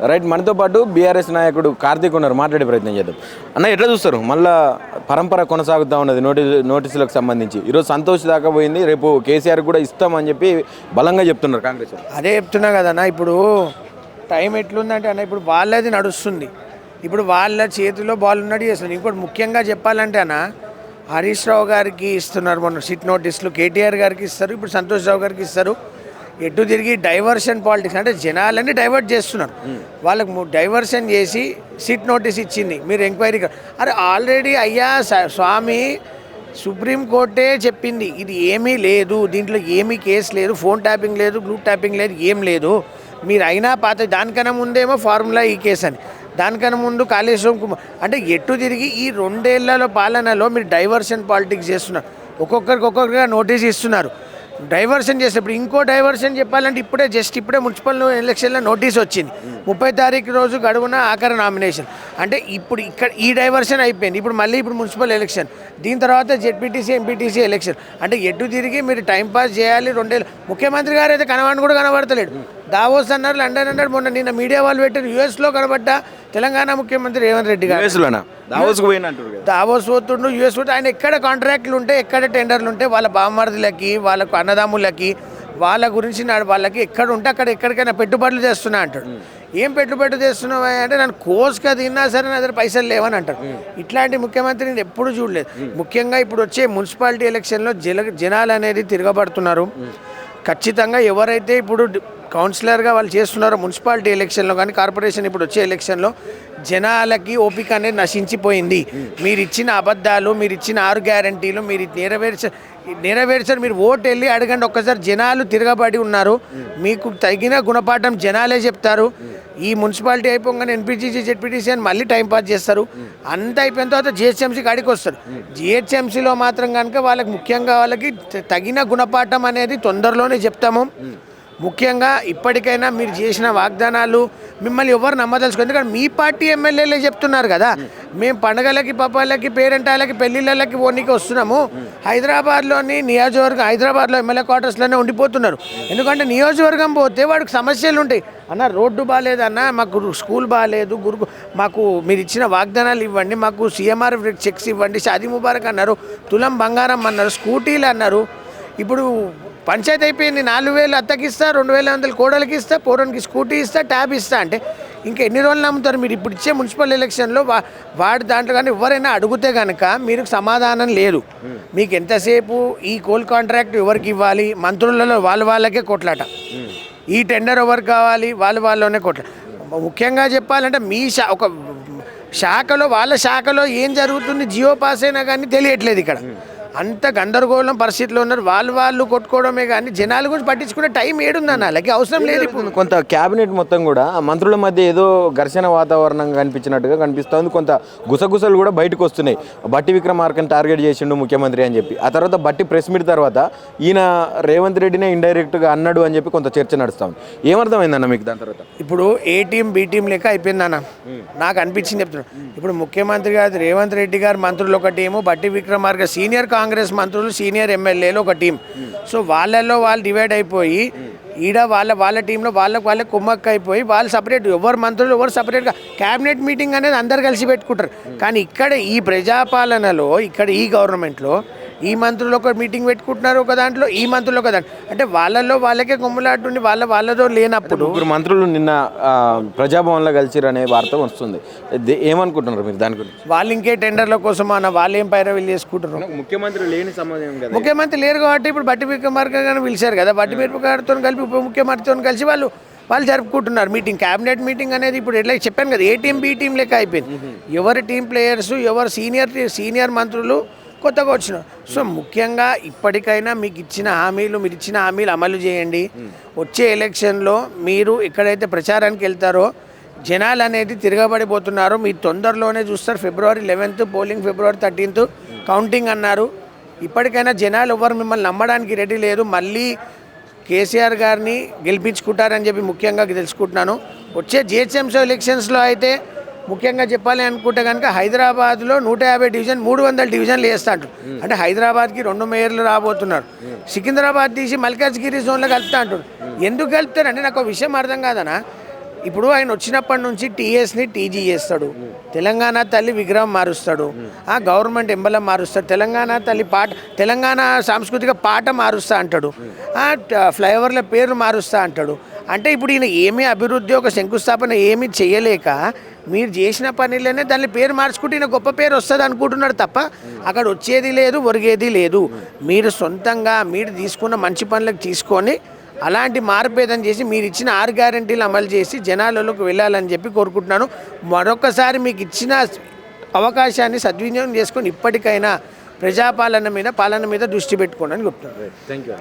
Right, మనతో పాటు BRS నాయకుడు కార్తీక్ ఉన్నారు, మాట్లాడే ప్రయత్నం చేద్దాం. అన్న, ఎట్లా చూస్తారు మళ్ళా పరంపర కొనసాగుతూ ఉన్నది నోటీసులకు సంబంధించి? ఈరోజు సంతోష్ దాకా పోయింది, రేపు కేసీఆర్ కూడా ఇస్తామని చెప్పి బలంగా చెప్తున్నారు కాంగ్రెస్. అదే చెప్తున్నా కదన్నా, ఇప్పుడు టైం ఎట్లుందంటే అన్న, ఇప్పుడు వాళ్ళది నడుస్తుంది, ఇప్పుడు వాళ్ళ చేతిలో బాల్ ఉన్నట్టు చేస్తున్నారు. ఇంకోటి ముఖ్యంగా చెప్పాలంటే అన్న, హరీష్ రావు గారికి ఇస్తున్నారు మొన్న సిట్ నోటీసులు, కేటీఆర్ గారికి ఇస్తారు, ఇప్పుడు సంతోష్ రావు గారికి ఇస్తారు. ఎటు తిరిగి డైవర్షన్ పాలిటిక్స్ అంటే జనాలని డైవర్ట్ చేస్తున్నారు. వాళ్ళకు డైవర్షన్ చేసి సిట్ నోటీస్ ఇచ్చింది, మీరు ఎంక్వైరీ. అరే ఆల్రెడీ అయ్యా స్వామి, సుప్రీంకోర్టే చెప్పింది ఇది ఏమీ లేదు, దీంట్లో ఏమీ కేసు లేదు, ఫోన్ ట్యాపింగ్ లేదు, బ్లూ ట్యాపింగ్ లేదు, ఏం లేదు. మీరు అయినా పాత దానికన్నా ముందేమో ఫార్ములా ఈ కేసు అని, దానికన్నా ముందు కాళేశ్వరం కుమార్ అంటే ఎటు తిరిగి ఈ 2 ఏళ్లలో పాలనలో మీరు డైవర్షన్ పాలిటిక్స్ చేస్తున్నారు. ఒక్కొక్కరిగా నోటీస్ ఇస్తున్నారు, డైవర్షన్ చేసేప్పుడు. ఇంకో డైవర్షన్ చెప్పాలంటే ఇప్పుడే మున్సిపల్ ఎలక్షన్లో నోటీస్ వచ్చింది, 30 తారీఖు రోజు గడువున ఆఖరి నామినేషన్. అంటే ఇప్పుడు ఇక్కడ ఈ డైవర్షన్ అయిపోయింది, ఇప్పుడు మున్సిపల్ ఎలక్షన్, దీని తర్వాత జెడ్పీటీసీ ఎంపీటీసీ ఎలక్షన్. అంటే ఎటు తిరిగి మీరు టైంపాస్ చేయాలి. 2 ఏళ్ళు ముఖ్యమంత్రి గారు అయితే కనవాడిని కూడా కనబడతలేడు. దావోస్ అన్నారు, లండన్ అన్నారు, మొన్న నిన్న మీడియా వాళ్ళు పెట్టారు, యూఎస్లో కనబడ్డా తెలంగాణ ముఖ్యమంత్రి రేవంత్ రెడ్డి గారు దావోస్ పోతుండు, యూఎస్ పోతే. ఆయన ఎక్కడ కాంట్రాక్ట్లు ఉంటే, ఎక్కడ టెండర్లు ఉంటే వాళ్ళ బామ్మర్దులకి, వాళ్ళకు అన్నదమ్ములకి, వాళ్ళ గురించి వాళ్ళకి ఎక్కడ ఉంటే అక్కడ ఎక్కడికైనా పెట్టుబడులు చేస్తున్నా అంటాడు. ఏం పెట్టుబడి చేస్తున్నావు అంటే, నన్ను కోసుగా తిన్నా సరే నా దగ్గర పైసలు లేవని అంటారు. ఇట్లాంటి ముఖ్యమంత్రి నేను ఎప్పుడు చూడలేదు. ముఖ్యంగా ఇప్పుడు వచ్చే మున్సిపాలిటీ ఎలక్షన్లో జనాలు అనేది తిరగబడుతున్నారు. ఖచ్చితంగా ఎవరైతే ఇప్పుడు కౌన్సిలర్గా వాళ్ళు చేస్తున్నారో మున్సిపాలిటీ ఎలక్షన్లో కానీ కార్పొరేషన్ ఇప్పుడు వచ్చే ఎలక్షన్లో జనాలకి ఓపిక అనేది నశించిపోయింది. మీరు ఇచ్చిన అబద్ధాలు, మీరు ఇచ్చిన 6 గ్యారంటీలు మీరు నెరవేర్చారు. మీరు ఓటు వెళ్ళి అడగండి ఒక్కసారి, జనాలు తిరగబడి ఉన్నారు. మీకు తగిన గుణపాఠం జనాలే చెప్తారు. ఈ మున్సిపాలిటీ అయిపోగానే ఎన్పీటీసీ జెడ్పీటీసీ అని మళ్ళీ టైంపాస్ చేస్తారు. అంత అయిపోయిన తర్వాత జిహెచ్ఎంసీ కాడికి వస్తారు. జిహెచ్ఎంసీలో మాత్రం కనుక వాళ్ళకి ముఖ్యంగా వాళ్ళకి తగిన గుణపాఠం అనేది తొందరలోనే చెప్తాము. ముఖ్యంగా ఇప్పటికైనా మీరు చేసిన వాగ్దానాలు మిమ్మల్ని ఎవరు నమ్మదలుచుకో, ఎందుకంటే మీ పార్టీ ఎమ్మెల్యేలే చెప్తున్నారు కదా, మేము పండుగలకి, పప్పాలకి, పేరెంటాలకి, పెళ్ళిళ్ళకి ఓనికి వస్తున్నాము. హైదరాబాద్లో ఎమ్మెల్యే క్వార్టర్స్లోనే ఉండిపోతున్నారు. ఎందుకంటే నియోజకవర్గం పోతే వాడికి సమస్యలు ఉంటాయి. అన్న రోడ్డు బాగాలేదన్న, మాకు స్కూల్ బాగాలేదు, మాకు మీరు ఇచ్చిన వాగ్దానాలు ఇవ్వండి, మాకు సీఎంఆర్ చెక్స్ ఇవ్వండి, షాదీ ముబారక్ అన్నారు, తులం బంగారం అన్నారు, స్కూటీలు అన్నారు. ఇప్పుడు పంచాయతీ అయిపోయింది, 4,000 అత్తకిస్తా, 2,100 కోడలికి ఇస్తా, పోరానికి స్కూటీ ఇస్తా, ట్యాబ్ ఇస్తా అంటే ఇంకా ఎన్ని రోజులు నమ్ముతారు మీరు? ఇప్పుడు ఇచ్చే మున్సిపల్ ఎలక్షన్లో వాడి దాంట్లో కానీ ఎవరైనా అడిగితే కనుక మీరు సమాధానం లేదు. మీకు ఎంతసేపు ఈ కోల్ కాంట్రాక్ట్ ఎవరికి ఇవ్వాలి, మంత్రులలో వాళ్ళకే కొట్లాట, ఈ టెండర్ ఎవరికి కావాలి వాళ్ళలోనే కొట్లాట. ముఖ్యంగా చెప్పాలంటే మీ ఒక శాఖలో వాళ్ళ శాఖలో ఏం జరుగుతుంది జియో పాస్ అయినా కానీ తెలియట్లేదు. ఇక్కడ అంత గందరగోళం పరిస్థితిలో ఉన్నారు. వాళ్ళు కొట్టుకోవడమే కానీ జనాల గురించి పట్టించుకునే టైం ఏడుందన్న, అలాగే అవసరం లేదు. ఇప్పుడు కొంత క్యాబినెట్ మొత్తం కూడా మంత్రుల మధ్య ఏదో ఘర్షణ వాతావరణం కనిపించినట్టుగా కనిపిస్తుంది. కొంత గుసగుసలు కూడా బయటకు వస్తున్నాయి. బట్టి విక్రమార్కని టార్గెట్ చేసిండు ముఖ్యమంత్రి అని చెప్పి, ఆ తర్వాత బట్టి ప్రెస్ మీట్ తర్వాత ఈయన రేవంత్ రెడ్డినే ఇండైరెక్ట్గా అన్నాడు అని చెప్పి కొంత చర్చ నడుస్తాం. ఏమర్థమైందన్న మీకు దాని తర్వాత? ఇప్పుడు ఏ టీం బి టీం లెక్క అయిపోయిందన్న, నాకు అనిపించింది చెప్తున్నాను. ఇప్పుడు ముఖ్యమంత్రి గారు రేవంత్ రెడ్డి గారు మంత్రులు ఒక టీము, బట్టి విక్రమార్క సీనియర్ కాంగ్రెస్ మంత్రులు, సీనియర్ ఎమ్మెల్యేలు ఒక టీం. సో వాళ్ళల్లో వాళ్ళు డివైడ్ అయిపోయి ఈడ వాళ్ళ టీంలో వాళ్ళే కుమ్మక్క అయిపోయి వాళ్ళు సపరేట్, ఎవరు మంత్రులు ఎవరు సపరేట్గా క్యాబినెట్ మీటింగ్ అనేది అందరు కలిసి పెట్టుకుంటారు. కానీ ఇక్కడ ఈ ప్రజాపాలనలో, ఇక్కడ ఈ గవర్నమెంట్లో ఈ మంత్రులు ఒక మీటింగ్ పెట్టుకుంటున్నారు ఒక దాంట్లో, ఈ మంత్రులు ఒక దాంట్లో, అంటే వాళ్ళల్లో వాళ్ళకే కొమ్ములాటుండి వాళ్ళతో లేనప్పుడు. ముగ్గురు మంత్రులు నిన్న ప్రజాభవన్లో కలిసిరు అనే వార్త వస్తుంది. ఏమనుకుంటున్నారు మీరు దాని గురించి? వాళ్ళు ఇంకే టెండర్ల కోసం అన్న వాళ్ళు ఏం పైరవీలు చేసుకుంటున్నారు. ముఖ్యమంత్రి లేని సమయం కదా, ముఖ్యమంత్రి లేరు కాబట్టి ఇప్పుడు బట్టి విక్రమార్క గారిని పిలిచారు కదా, బట్టి విక్రమార్కతో కలిపి ఉప ముఖ్యమంత్రితో కలిసి వాళ్ళు జరుపుకుంటున్నారు మీటింగ్, క్యాబినెట్ మీటింగ్ అనేది. ఇప్పుడు ఎట్లా చెప్పాను కదా, ఏ టీం బి టీం లెక్క అయిపోయింది. ఎవరి టీం ప్లేయర్స్, ఎవరు సీనియర్ మంత్రులు కొత్తగా వచ్చినారు. సో ముఖ్యంగా ఇప్పటికైనా మీరు ఇచ్చిన హామీలు అమలు చేయండి. వచ్చే ఎలక్షన్లో మీరు ఎక్కడైతే ప్రచారానికి వెళ్తారో జనాలు అనేది తిరగబడిపోతున్నారు. మీరు తొందరలోనే చూస్తారు. February 11th polling, February 13th counting అన్నారు. ఇప్పటికైనా జనాలు ఎవరు మిమ్మల్ని నమ్మడానికి రెడీ లేదు. మళ్ళీ కేసీఆర్ గారిని గెలిపించుకుంటారని చెప్పి ముఖ్యంగా తెలుసుకుంటున్నాను. వచ్చే జిహెచ్ఎంసీ ఎలక్షన్స్లో అయితే ముఖ్యంగా చెప్పాలి అనుకుంటే కనుక హైదరాబాద్లో 150 డివిజన్ 300 డివిజన్లు వేస్తా అంటారు. అంటే హైదరాబాద్కి 2 మేయర్లు రాబోతున్నారు. సికింద్రాబాద్ తీసి మల్కాజ్గిరి జోన్లో కలుపుతా అంటారు. ఎందుకు కలుపుతారంటే నాకు ఒక విషయం అర్థం కాదనా, ఇప్పుడు ఆయన వచ్చినప్పటి నుంచి టీఎస్ని టీజీ చేస్తాడు, తెలంగాణ తల్లి విగ్రహం మారుస్తాడు, గవర్నమెంట్ ఎంబలం మారుస్తాడు, తెలంగాణ తల్లి పాట, తెలంగాణ సాంస్కృతిక పాట మారుస్తా అంటాడు, ఫ్లైఓవర్ల పేరు మారుస్తా అంటాడు. అంటే ఇప్పుడు ఈయన ఏమీ అభివృద్ధి ఒక శంకుస్థాపన ఏమీ చేయలేక మీరు చేసిన పనిలోనే దాని పేరు మార్చుకుంటే ఈయన గొప్ప పేరు వస్తుంది అనుకుంటున్నాడు తప్ప అక్కడ వచ్చేది లేదు, ఒరిగేది లేదు. మీరు సొంతంగా మీరు తీసుకున్న మంచి పనులకు తీసుకొని అలాంటి మార్పేదం చేసి మీరు ఇచ్చిన 6 గ్యారెంటీలు అమలు చేసి జనాలలోకి వెళ్ళాలని చెప్పి కోరుకుంటున్నాను. మరొకసారి మీకు ఇచ్చిన అవకాశాన్ని సద్వినియోగం చేసుకొని ఇప్పటికైనా పాలన మీద దృష్టి పెట్టుకోండి అని చెప్తున్నాను. Thank you.